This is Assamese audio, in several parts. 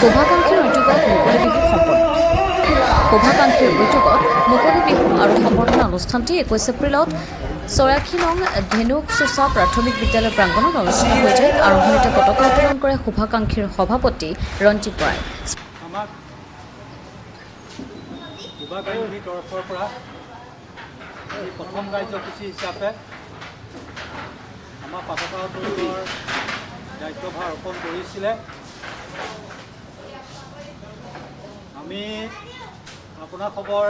শুভাকাংক্ষীৰ উদ্যোগত মুকলি বিহু সম্পন্ন শুভাকাংক্ষীৰ উদ্যোগত মুকলি বিহু আৰু সম্বৰ্ধনা অনুষ্ঠানটি 21 এপ্ৰিলত 84 নং ধেনুক চোচা প্ৰাথমিক বিদ্যালয় প্ৰাংগণত অনুষ্ঠিত হৈ যায়। আৰম্ভণিতে পতাকা উত্তোলন কৰে শুভাকাংক্ষীৰ সভাপতি ৰঞ্জিত বৰাই। শুভাকাংক্ষীৰ তৰফৰ পৰা প্ৰথম কাৰ্যসূচী হিচাপে আমাৰ পতাকা উত্তোলনৰ দায়িত্বভাৰ অৰ্পণ কৰিছিলে। আমি আপোনাৰ খবৰ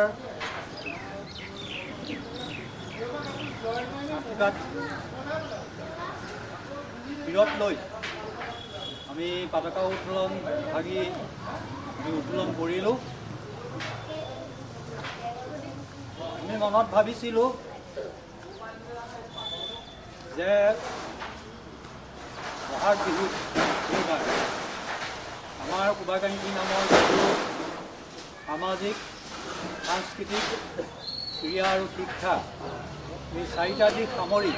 বিৰত লৈ আমি পতাকা উত্তোলন ভাগি উত্তোলন কৰিলোঁ। আমি মনত ভাবিছিলোঁ যে বহাগ বিহুত আমাৰ শুভাকাংক্ষী নামৰ যিটো সামাজিক সাংস্কৃতিক ক্ৰীড়া আৰু শিক্ষা এই চাৰিটা দিশ সামৰি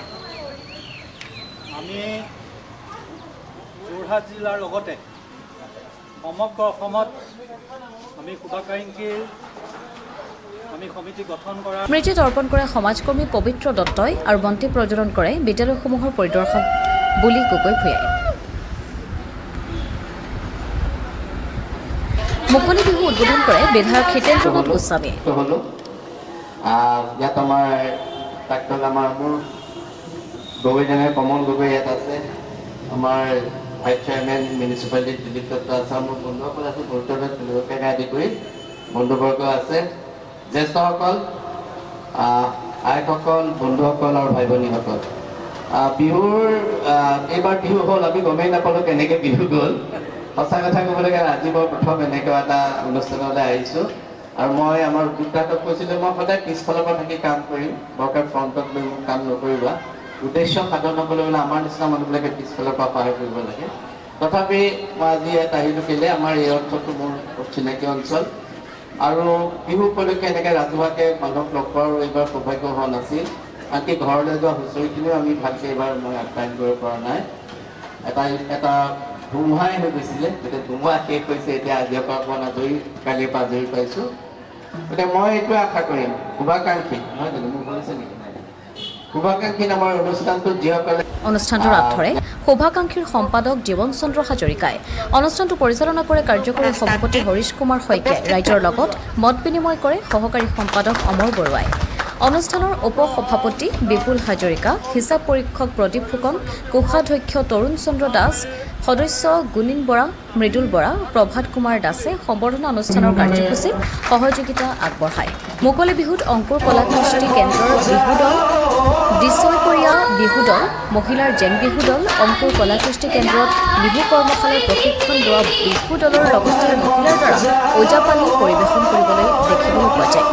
আমি যোৰহাট জিলাৰ লগতে সমগ্ৰ অসমত আমি শুভাকাংক্ষীৰ সমিতি গঠন কৰা স্মৃতিত অৰ্পণ কৰে সমাজকৰ্মী পবিত্ৰ দত্তই আৰু বন্তি প্ৰজ্বলন কৰে বিদ্যালয়সমূহৰ পৰিদৰ্শক বুলি গগৈ ভূঞাই। মুকলি বিহু উদ্বোধন কৰে বিধায়ক হিতেন্দ্ৰনাথ গোস্বামীয়ে। ইয়াত আমাৰ প্ৰাক্তন আমাৰ মোৰ গগৈজনে কমল গগৈ ইয়াত আছে, আমাৰ vice chairman municipality Dilip Dutta আছে, মোৰ বন্ধুসকল আছে, তেওঁলোকে আদি কৰি বন্ধুবৰ্গ আছে, জ্যেষ্ঠসকল, আইসকল, বন্ধুসকল আৰু ভাই ভনীসকল। বিহুৰ এইবাৰ বিহু হ'ল, আমি গমেই নাপালোঁ কেনেকৈ বিহু গ'ল। সঁচা কথা ক'বলৈ গ'লে আজি মই প্ৰথম এনেকুৱা এটা অনুষ্ঠানলৈ আহিছোঁ আৰু মই আমাৰ উদ্যোক্তাহঁতক কৈছিলোঁ মই সদায় পিছফালৰ পৰা থাকি কাম কৰিম, বৰকাৰ ফ্ৰণ্টত লৈ মোক কাম নকৰিবা। উদ্দেশ্য সাধন হ'বলৈ হ'লে আমাৰ নিচিনা মানুহবিলাকে পিছফালৰ পৰা সহায় কৰিব লাগে। তথাপি মই আজি ইয়াত আহিলোঁ কেলৈ, আমাৰ এই অঞ্চলটো মোৰ চিনাকি অঞ্চল আৰু বিহু উপলক্ষে এনেকৈ ৰাজহুৱাকৈ মানুহক লগ পোৱাৰ এইবাৰ সৌভাগ্য হোৱা নাছিল। আনকি ঘৰলৈ যোৱা হুঁচৰিখিনিও আমি ভালকৈ এইবাৰ মই আপ্যায়ন কৰিব পৰা নাই। এটা ধুমুহাই হৈ গৈছিলে, গতিকে ধুমুহা শেষ হৈছে, এতিয়া আজিৰ পৰা অকণমান আজৰি, কালিৰ পৰা আজৰি পাইছোঁ। গতিকে মই এইটোৱে আশা কৰিম শুভাকাংক্ষী নহয় জানো, মোক শুনিছে নেকি? শুভাকাংক্ষী নামৰ অনুষ্ঠানটোত যিসকলে অনুষ্ঠানটোৰ আঁতৰে শুভাকাংক্ষীৰ সম্পাদক জীৱন চন্দ্ৰ হাজৰিকাই অনুষ্ঠানটো পৰিচালনা কৰে কাৰ্যকৰী সভাপতি হৰীশ কুমাৰ শইকীয়াই। ৰাইজৰ লগত মত বিনিময় কৰে সহকাৰী সম্পাদক অমৰ বৰুৱাই। অনুষ্ঠানৰ উপ সভাপতি বিপুল হাজৰিকা, হিচাপ পৰীক্ষক প্ৰদীপ ফুকন, কোষাধ্যক্ষ তৰুণ চন্দ্ৰ দাস, সদস্য গুণীন বৰা, মৃদুল বৰা, প্ৰভাত কুমাৰ দাসে সম্বৰ্ধনা অনুষ্ঠানৰ কাৰ্যসূচীত সহযোগিতা আগবঢ়ায়। মুকলি বিহুত অংকুৰ কলাকৃষ্টি কেন্দ্ৰৰ বিহু দল, দিছৈপৰীয়া বিহু দল, মহিলাৰ জেং বিহু দল, অংকুৰ কলাকৃষ্টি কেন্দ্ৰত বিহু কৰ্মশালাৰ প্ৰশিক্ষণ লোৱা বিহু দলৰ লগতে মহিলাৰ দ্বাৰা ওজাপালি পৰিৱেশন কৰিবলৈ দেখিবলৈ পোৱা যায়।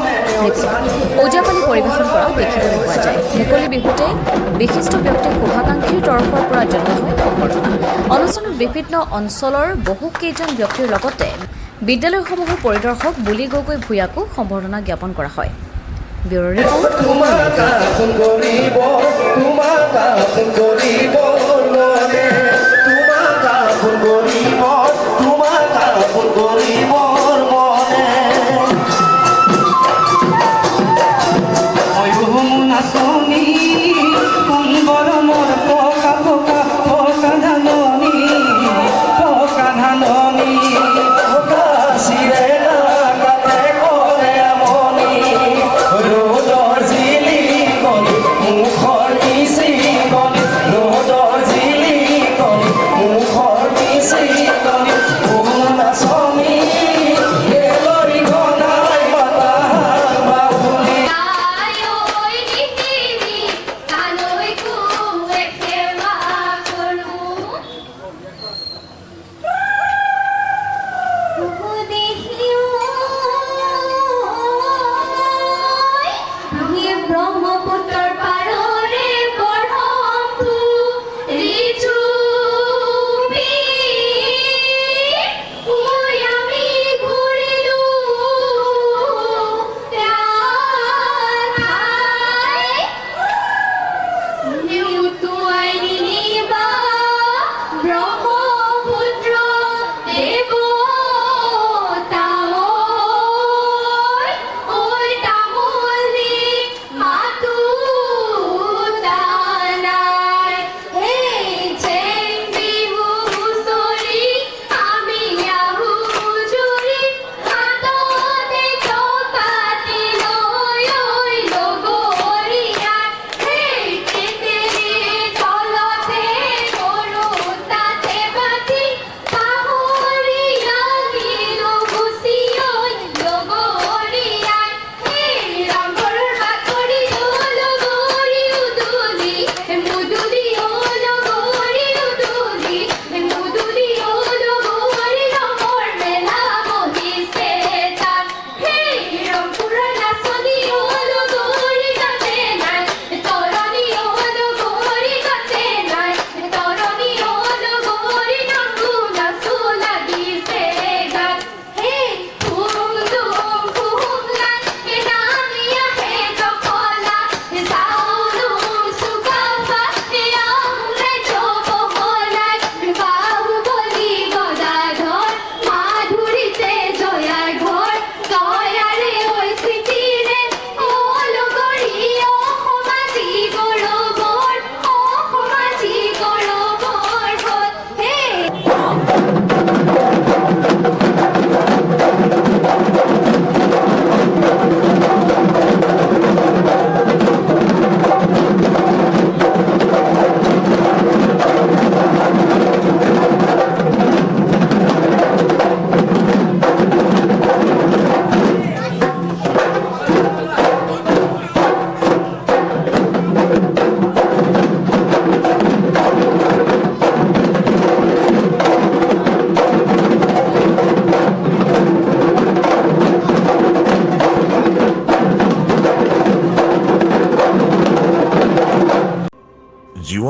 মুকলি বিহুতে বিশিষ্ট ব্যক্তি শুভাকাংক্ষীৰ তৰফৰ পৰা জনোৱা হয় সম্বৰ্ধনা। অনুষ্ঠানত বিভিন্ন অঞ্চলৰ বহুকেইজন ব্যক্তিৰ লগতে বিদ্যালয়সমূহৰ পৰিদৰ্শক বুলি গগৈ ভূঞাকো সম্বৰ্ধনা জ্ঞাপন কৰা হয়। Bureau report.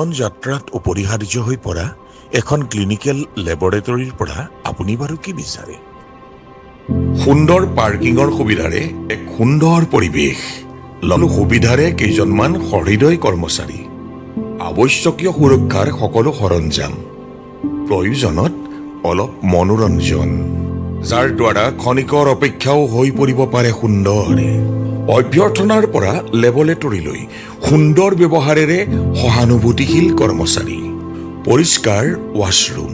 জীৱন যাত্ৰাত অপৰিহাৰ্য হৈ পৰা এখন ক্লিনিকেল লেবৰেটৰীৰ পৰা আপুনি বাৰু কি বিচাৰে? সুন্দৰ পাৰ্কিঙৰ সুবিধাৰে এক সুন্দৰ পৰিৱেশ, সুবিধাৰে কেইজনমান সহৃদয় কৰ্মচাৰী, আৱশ্যকীয় সুৰক্ষাৰ সকলো সৰঞ্জাম, প্ৰয়োজনত অলপ মনোৰঞ্জন, যাৰ দ্বাৰা ক্ষণিকৰ অপেক্ষাও হৈ পৰিব পাৰে সুন্দৰ। অভ্যৰ্থনাৰ পৰা লেবৰেটৰীলৈ সুন্দৰ ব্যৱহাৰেৰে সহানুভূতিশীল কৰ্মচাৰী, পৰিষ্কাৰ ৱাছৰুম,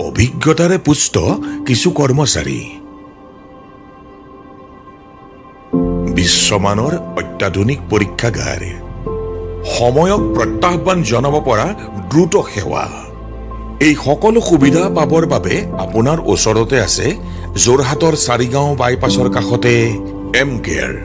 অভিজ্ঞতাৰে পুষ্ট কিছু কৰ্মচাৰী, বিশ্বমানৰ অত্যাধুনিক পৰীক্ষাগাৰ, সময়ক প্ৰত্যাহ্বান জনাব পৰা দ্ৰুত সেৱা। এই সকলো সুবিধা পাবৰ বাবে আপোনাৰ ওচৰতে আছে যোৰহাটৰ চাৰিগাঁও বাইপাছৰ কাষতে এম কেয়াৰ।